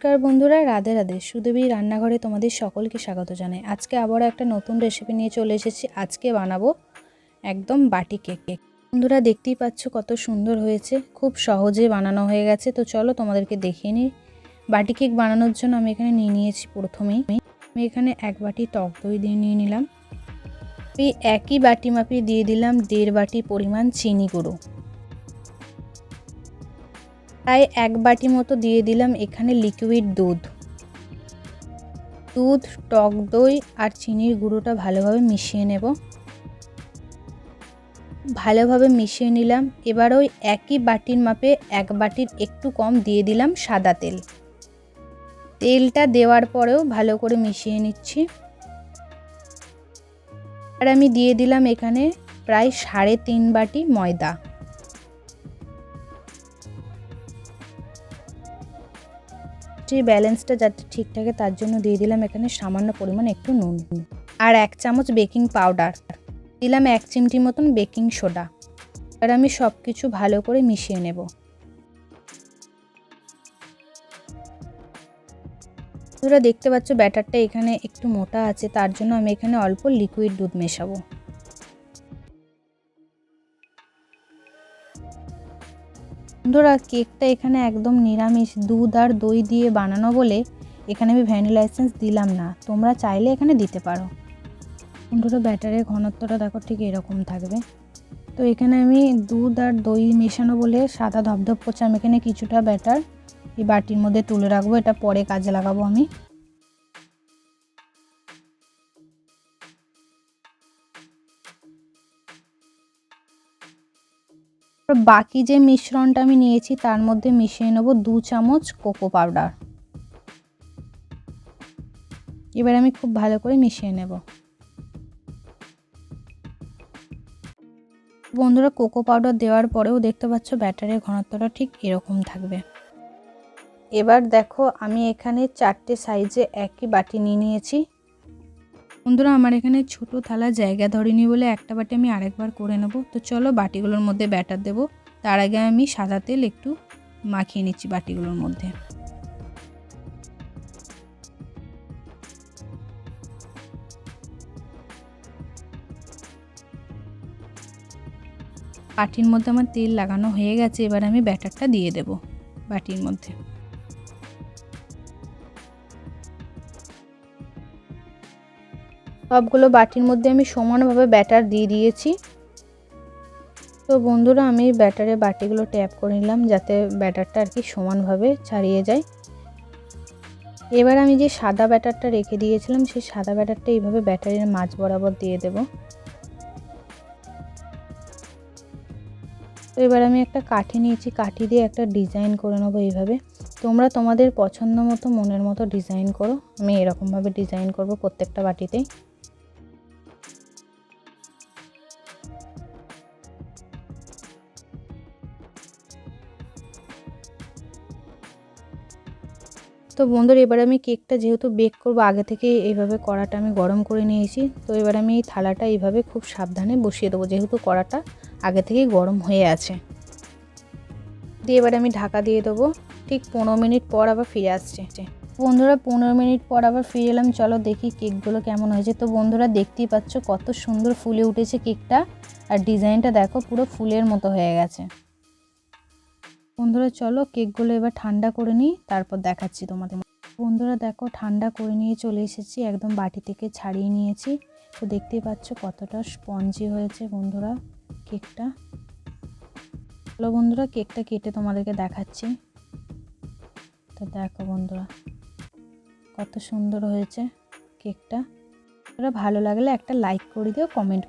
নমস্কার বন্ধুরা, রাধে রাধে। সুদেবী রান্নাঘরে তোমাদের সকলকে স্বাগত জানাই। আজকে আবার একটা নতুন রেসিপি নিয়ে চলে এসেছি। আজকে বানাবো একদম বাটি কেক। বন্ধুরা দেখতেই পাচ্ছ কত সুন্দর হয়েছে, খুব সহজে বানানো হয়ে গেছে। তো চলো তোমাদেরকে দেখিয়ে নিই। বাটি কেক বানানোর জন্য আমি এখানে নিয়ে নিয়েছি প্রথমেই আমি এখানে 1 বাটি টক দই দিয়ে নিয়ে নিলাম। এই একই বাটি মাপিয়ে দিয়ে দিলাম 1.5 বাটি পরিমাণ চিনি গুঁড়ো। প্রায় 1 বাটি মতো দিয়ে দিলাম এখানে লিকুইড দুধ, টক দই আর চিনির গুঁড়োটা ভালোভাবে মিশিয়ে নেব। ভালোভাবে মিশিয়ে নিলাম। এবার ওই একই বাটির মাপে 1 বাটির একটু কম দিয়ে দিলাম সাদা তেল। তেলটা দেওয়ার পরেও ভালো করে মিশিয়ে নিচ্ছি। আর আমি দিয়ে দিলাম এখানে প্রায় 3.5 বাটি ময়দা। ব্যালেন্সটা যাতে ঠিক থাকে তার জন্য দিয়ে দিলাম এখানে সামান্য পরিমাণ একটু নুন আর 1 চামচ বেকিং পাউডার, দিলাম 1 চিমটি মতন বেকিং সোডা। আর আমি সব কিছু ভালো করে মিশিয়ে নেব। তোমরা দেখতে পাচ্ছ ব্যাটারটা এখানে একটু মোটা আছে, তার জন্য আমি এখানে অল্প লিকুইড দুধ মেশাবো। বন্ধুরা কেকটা এখানে একদম নিরামিষ দুধ আর দই দিয়ে বানানো বলে এখানে আমি ভ্যানিলা এসেন্স দিলাম না, তোমরা চাইলে এখানে দিতে পারো। বন্ধুরা ব্যাটারের ঘনত্বটা দেখো ঠিক এরকম থাকবে। তো এখানে আমি দুধ আর দই মেশানো বলে সাদা ধপধপ করছে। আমি এখানে কিছুটা ব্যাটার এই বাটির মধ্যে তুলে রাখবো, এটা পরে কাজে লাগাবো আমি। বাকি যে মিশ্রণটা আমি নিয়েছি তার মধ্যে মিশিয়ে নেব 2 চামচ কোকো পাউডার। এবার আমি খুব ভালো করে মিশিয়ে নেব। বন্ধুরা কোকো পাউডার দেওয়ার পরেও দেখতে পাচ্ছ ব্যাটারের ঘনত্বটা ঠিক এরকম থাকবে। এবার দেখো আমি এখানে 4টে সাইজে একই বাটি নিয়ে নিয়েছি। বন্ধুরা আমার এখানে ছোট থালা জায়গা ধরেনি বলে একটা বাটি আমি আরেকবার করে নেব। তো চলো বাটিগুলোর মধ্যে ব্যাটার দেব। তার আগে আমি সাদা তেল একটু মাখিয়ে নিচ্ছি বাটিগুলোর মধ্যে। বাটির মধ্যে আমার তেল লাগানো হয়ে গেছে। এবার আমি ব্যাটারটা দিয়ে দেব বাটির মধ্যে। সবগুলো বাটির মধ্যে আমি সমানভাবে ব্যাটার দিয়ে দিয়েছি। তো বন্ধুরা আমি ব্যাটারে বাটিগুলো ট্যাপ করে নিলাম যাতে ব্যাটারটা আর কি সমানভাবে ছাড়িয়ে যায়। এবার আমি যে সাদা ব্যাটারটা রেখে দিয়েছিলাম সেই সাদা ব্যাটারটা এইভাবে ব্যাটারের মাঝ বরাবর দিয়ে দেব। তো এবার আমি একটা কাঠি নিয়েছি, কাঠি দিয়ে একটা ডিজাইন করে নেবো এইভাবে। তোমরা তোমাদের পছন্দ মতো মনের মতো ডিজাইন করো। আমি এরকমভাবে ডিজাইন করব প্রত্যেকটা বাটিতেই। তো বন্ধুরা এবার আমি কেকটা যেহেতু বেক করব আগে থেকে এইভাবে কড়াটা আমি গরম করে নিয়েছি। তো এবার আমি এই থালাটা এইভাবে খুব সাবধানে বসিয়ে দেবো, যেহেতু কড়াটা আগে থেকেই গরম হয়ে আছে। দিয়ে এবার আমি ঢাকা দিয়ে দেবো। ঠিক 15 মিনিট পর আবার ফিরে আসছে। বন্ধুরা 15 মিনিট পর আবার ফিরে এলাম। চলো দেখি কেকগুলো কেমন হয়েছে। তো বন্ধুরা দেখতেই পাচ্ছ কত সুন্দর ফুলে উঠেছে কেকটা, আর ডিজাইনটা দেখো পুরো ফুলের মতো হয়ে গেছে। বন্ধুরা চলো কেকগুলো এবার ঠান্ডা করে নিই, তারপর দেখাচ্ছি তোমাদের। বন্ধুরা দেখো ঠান্ডা করে নিয়ে চলে এসেছি, একদম বাটি থেকে ছাড়িয়ে নিয়েছি। তো দেখতেই পাচ্ছ কতটা স্পঞ্জি হয়েছে বন্ধুরা কেকটা। চলো বন্ধুরা কেকটা কেটে তোমাদেরকে দেখাচ্ছি। তো দেখো বন্ধুরা কত সুন্দর হয়েছে কেকটা। ভালো লাগলে একটা লাইক করে দিও, কমেন্ট